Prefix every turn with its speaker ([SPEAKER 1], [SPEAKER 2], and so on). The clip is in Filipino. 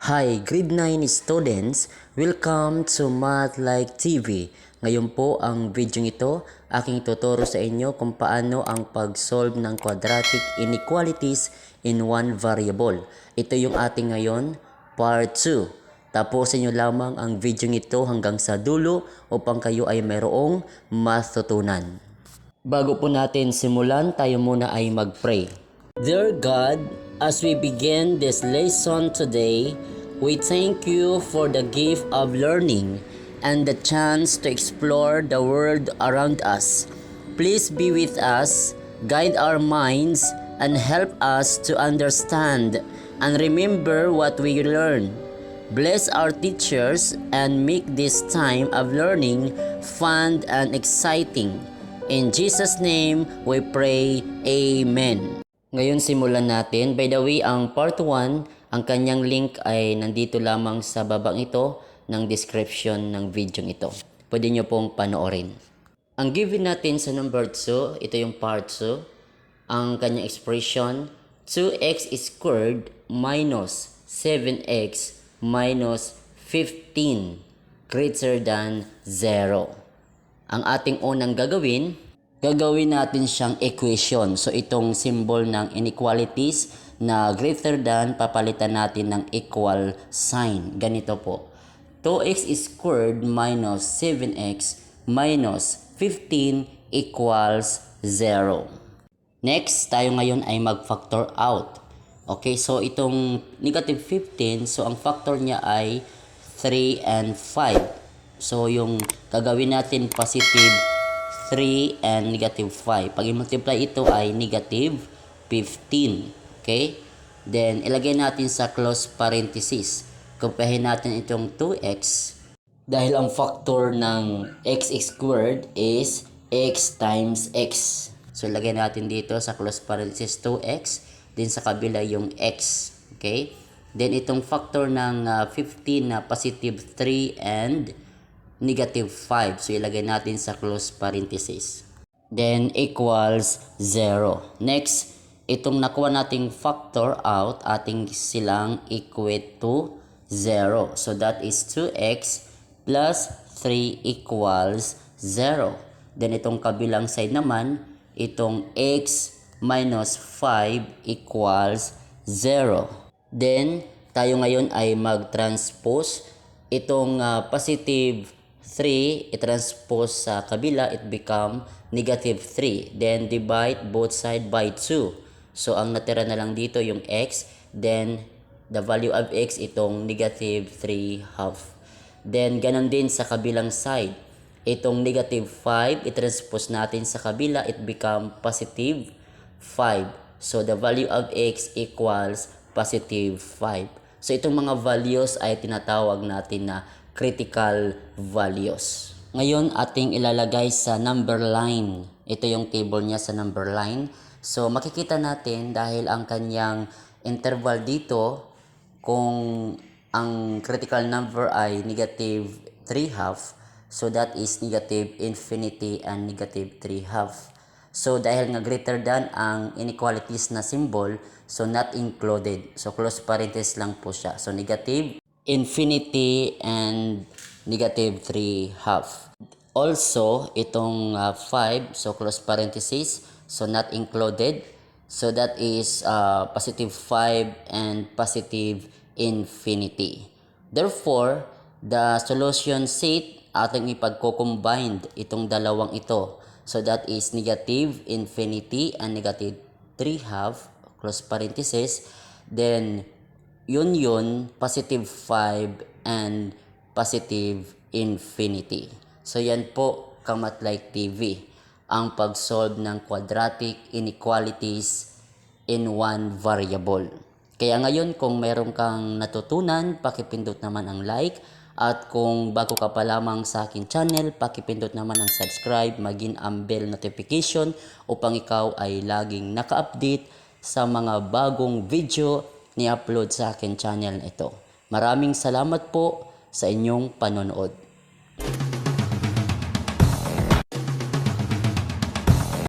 [SPEAKER 1] Hi, grade 9 students! Welcome to Math Like TV. Ngayon po ang video ito, aking tuturo sa inyo kung paano ang pag-solve ng quadratic inequalities in one variable. Ito yung ating ngayon, part 2. Tapusin nyo lamang ang video ito hanggang sa dulo upang kayo ay mayroong matutunan. Bago po natin simulan, tayo muna ay mag-pray. Dear God, as we begin this lesson today, we thank you for the gift of learning and the chance to explore the world around us. Please be with us, guide our minds, and help us to understand and remember what we learn. Bless our teachers and make this time of learning fun and exciting. In Jesus' name, we pray. Amen. Ngayon simulan natin. By the way, ang part 1, ang kanyang link ay nandito lamang sa babang ito ng description ng video ito. Pwede nyo pong panoorin. Ang given natin sa number 2, ito yung part 2. Ang kanyang expression, 2x squared minus 7x minus 15 greater than 0. Ang ating unang gagawin natin siyang equation. So itong symbol ng inequalities na greater than, papalitan natin ng equal sign. Ganito po. 2x squared minus 7x minus 15 equals 0. Next, tayo ngayon ay mag-factor out. Okay, so itong negative 15, so ang factor niya ay 3 and 5. So yung gagawin natin positive 3 and negative 5. Pag i-multiply ito ay negative 15. Okay? Then, ilagay natin sa close parenthesis. Kumpahin natin itong 2x. Dahil ang factor ng x squared is x times x. So, ilagay natin dito sa close parenthesis 2x. Then, sa kabila yung x. Okay? Then, itong factor ng 15 na positive 3 and negative 5. So, ilagay natin sa close parenthesis. Then, equals 0. Next, itong nakuha nating factor out, ating silang equate to 0. So, that is 2x plus 3 equals 0. Then, itong kabilang side naman, itong x minus 5 equals 0. Then, tayo ngayon ay mag-transpose itong positive 3, i-transpose sa kabila, it become negative 3. Then, divide both side by 2. So, ang natira na lang dito yung x. Then, the value of x, itong negative 3 half. Then, ganun din sa kabilang side. Itong negative 5, i-transpose natin sa kabila, it become positive 5. So, the value of x equals positive 5. So, itong mga values ay tinatawag natin na critical values. Ngayon, ating ilalagay sa number line. Ito yung table niya sa number line. So, makikita natin dahil ang kanyang interval dito, kung ang critical number ay negative 3 half, so that is negative infinity and negative 3 half. So, dahil nga greater than ang inequalities na symbol, so not included. So, close parenthesis lang po siya. So, negative infinity and negative 3 half. Also, itong 5, so close parenthesis, so not included. So that is positive 5 and positive infinity. Therefore, the solution set, ating ipagko-combined itong dalawang ito. So that is negative infinity and negative 3 half, close parenthesis. Then, yun, positive 5 and positive infinity. So, yan po, Kamat Like TV, ang pag-solve ng quadratic inequalities in one variable. Kaya ngayon, kung meron kang natutunan, pakipindot naman ang like. At kung bago ka pa lamang sa akin channel, pakipindot naman ang subscribe, maging ang bell notification upang ikaw ay laging naka-update sa mga bagong video ni-upload sa akin channel ito. Maraming salamat po sa inyong panonood.